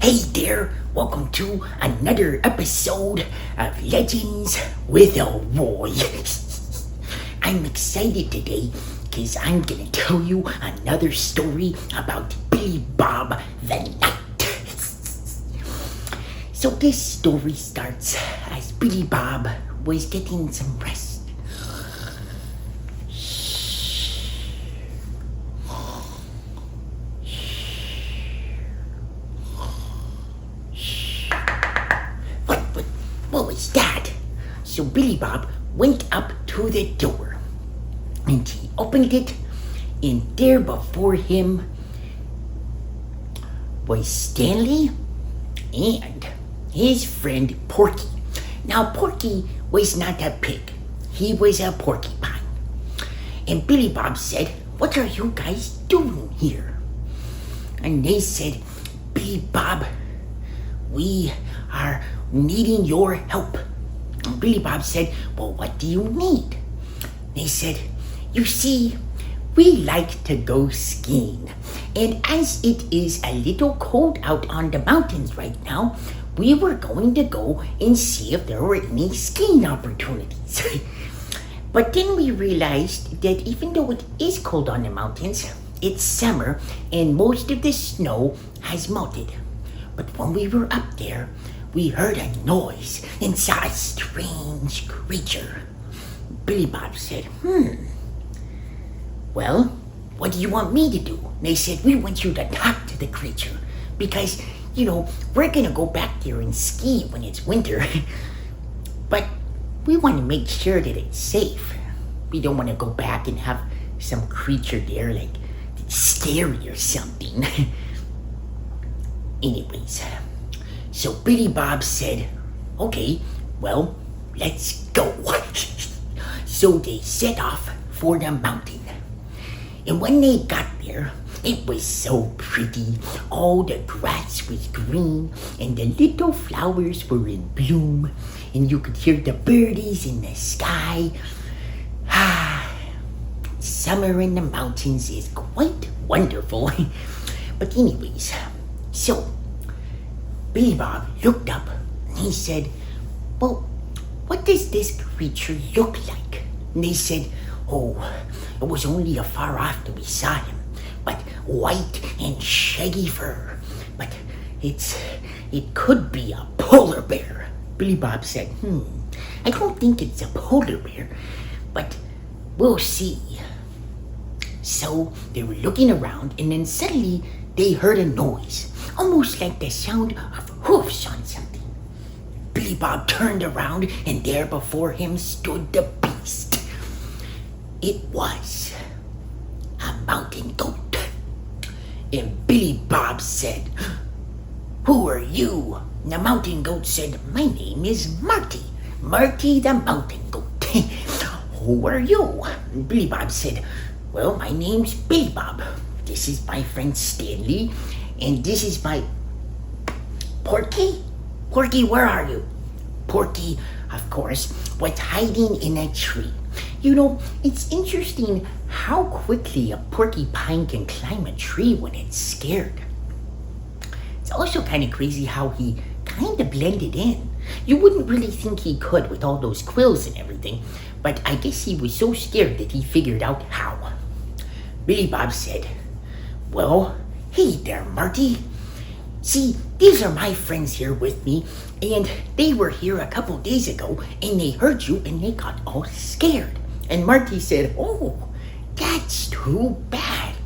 Hey there, welcome to another episode of Legends with Elroy. I'm excited today because I'm gonna tell you another story about Billy Bob the Knight. So this story starts as Billy Bob was getting some rest. What was that? So Billy Bob went up to the door and he opened it, and there before him was Stanley and his friend Porky. Now Porky was not a pig, he was a porcupine. And Billy Bob said, "What are you guys doing here?" And they said, "Billy Bob, we are needing your help." And Billy Bob said, "Well, what do you need?" They said, "You see, we like to go skiing. And as it is a little cold out on the mountains right now, we were going to go and see if there were any skiing opportunities." But then we realized that even though it is cold on the mountains, it's summer and most of the snow has melted. But when we were up there, we heard a noise and saw a strange creature. Billy Bob said, "Well, what do you want me to do?" They said, "We want you to talk to the creature because, we're going to go back there and ski when it's winter. But we want to make sure that it's safe. We don't want to go back and have some creature there like scary or something." Anyways, so Billy Bob said, "Okay, well, let's go." So they set off for the mountain. And when they got there, it was so pretty. All the grass was green and the little flowers were in bloom, and you could hear the birdies in the sky. Summer in the mountains is quite wonderful. But anyways, so Billy Bob looked up and he said, "Well, what does this creature look like?" And they said, "Oh, it was only afar off that we saw him, but white and shaggy fur. But it could be a polar bear." Billy Bob said, "I don't think it's a polar bear, but we'll see." So they were looking around, and then suddenly they heard a noise, almost like the sound of hoofs on something. Billy Bob turned around, and there before him stood the beast. It was a mountain goat. And Billy Bob said, "Who are you?" And the mountain goat said, "My name is Marty. Marty the mountain goat." "Who are you?" And Billy Bob said, "Well, my name's Billy Bob. This is my friend Stanley, and this is my..." "Porky? Porky, where are you?" Porky, of course, was hiding in a tree. It's interesting how quickly a porcupine can climb a tree when it's scared. It's also kind of crazy how he kind of blended in. You wouldn't really think he could with all those quills and everything, but I guess he was so scared that he figured out how. Billy Bob said, "Well, hey there, Marty. See, these are my friends here with me, and they were here a couple days ago, and they heard you, and they got all scared." And Marty said, "Oh, that's too bad.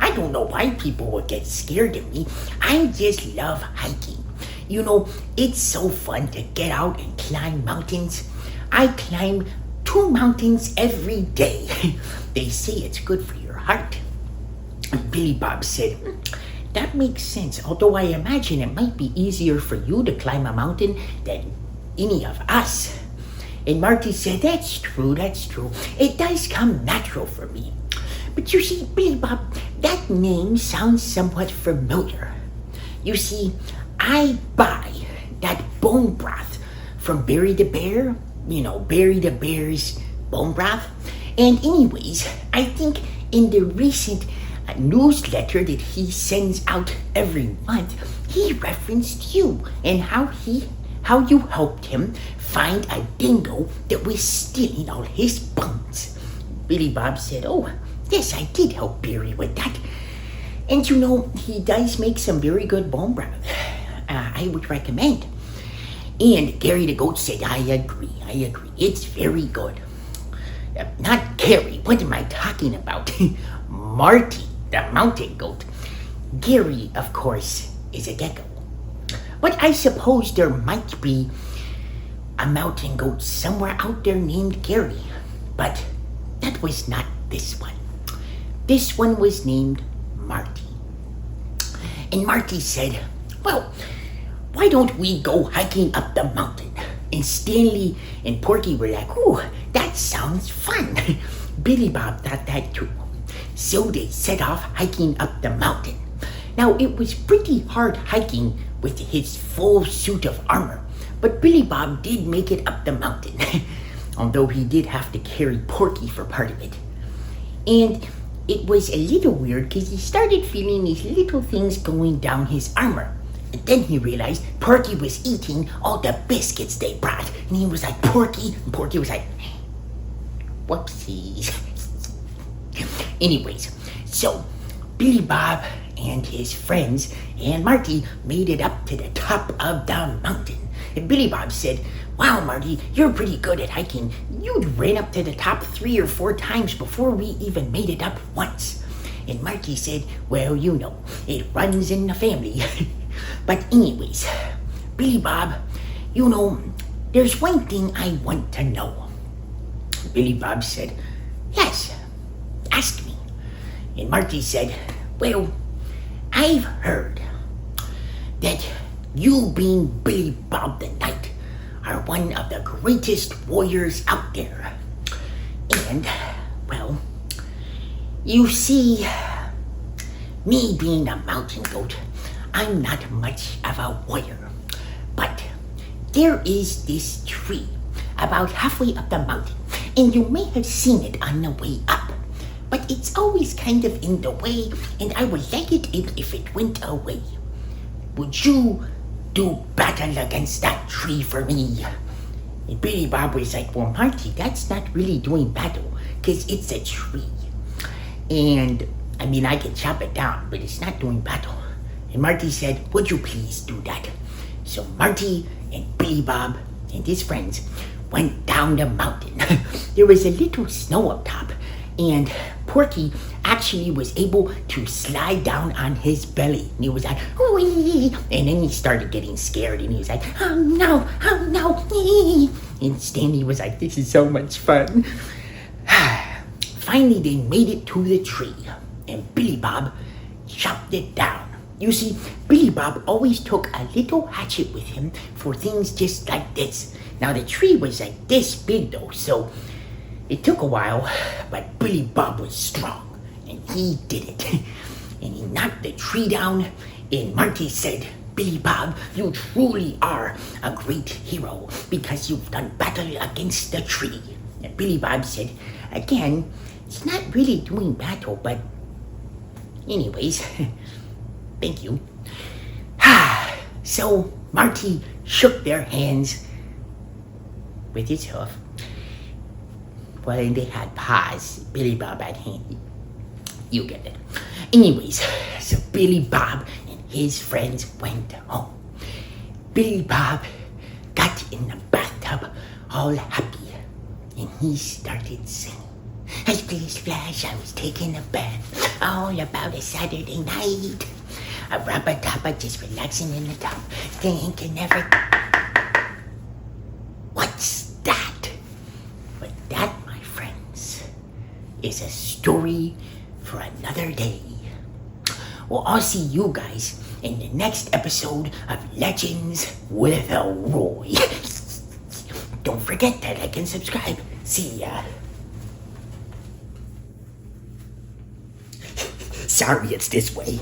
I don't know why people would get scared of me. I just love hiking. It's so fun to get out and climb mountains. I climb 2 mountains every day. They say it's good for your heart." And Billy Bob said, "That makes sense, although I imagine it might be easier for you to climb a mountain than any of us." And Marty said, that's true. It does come natural for me. But you see, Billy Bob, that name sounds somewhat familiar. You see, I buy that bone broth from Barry the Bear. Barry the Bear's bone broth. And anyways, I think in the recent a newsletter that he sends out every month, he referenced you and how you helped him find a dingo that was stealing all his bones. Billy Bob said, "Oh, yes, I did help Barry with that. And you know, he does make some very good bone broth. I would recommend." And Gary the goat said, I agree. It's very good." Not Gary, what am I talking about? Marty, the mountain goat. Gary, of course, is a gecko. But I suppose there might be a mountain goat somewhere out there named Gary. But that was not this one. This one was named Marty. And Marty said, "Well, why don't we go hiking up the mountain?" And Stanley and Porky were like, "Ooh, that sounds fun." Billy Bob thought that too. So they set off hiking up the mountain. Now, it was pretty hard hiking with his full suit of armor, but Billy Bob did make it up the mountain, although he did have to carry Porky for part of it. And it was a little weird because he started feeling these little things going down his armor. And then he realized Porky was eating all the biscuits they brought. And he was like, "Porky," and Porky was like, "Whoopsies." Anyways, so Billy Bob and his friends and Marty made it up to the top of the mountain. And Billy Bob said, "Wow, Marty, you're pretty good at hiking. You ran up to the top 3 or 4 times before we even made it up once." And Marty said, "Well, you know, it runs in the family." But anyways, Billy Bob, you know, there's one thing I want to know. Billy Bob said, "Yes, ask me." And Marty said, "Well, I've heard that you, being Billy Bob the Knight, are one of the greatest warriors out there. And, well, you see, me being a mountain goat, I'm not much of a warrior. But there is this tree about halfway up the mountain, and you may have seen it on the way up. But it's always kind of in the way, and I would like it if it went away. Would you do battle against that tree for me?" And Billy Bob was like, "Well, Marty, that's not really doing battle, because it's a tree. And, I mean, I can chop it down, but it's not doing battle." And Marty said, "Would you please do that?" So Marty and Billy Bob and his friends went down the mountain. There was a little snow up top, and Porky actually was able to slide down on his belly. And he was like, "Wee!" And then he started getting scared, and he was like, "Oh no, oh no!" And Stanley was like, "This is so much fun." Finally, they made it to the tree, and Billy Bob chopped it down. You see, Billy Bob always took a little hatchet with him for things just like this. Now, the tree was like this big though, so it took a while, but Billy Bob was strong, and he did it. And he knocked the tree down, and Marty said, "Billy Bob, you truly are a great hero because you've done battle against the tree." And Billy Bob said, "Again, it's not really doing battle, but anyways, thank you." So Marty shook their hands with his hoof. Well, and they had paws. Billy Bob had hands. You get it. Anyways, so Billy Bob and his friends went home. Billy Bob got in the bathtub all happy, and he started singing. Splish splash, I was taking a bath, all about a Saturday night. A rubber-dubber just relaxing in the tub, thinking every... What's that? But that, my friends, is a story for another day. Well, I'll see you guys in the next episode of Legends with Elroy. Don't forget to like and subscribe. See ya. Sorry, it's this way.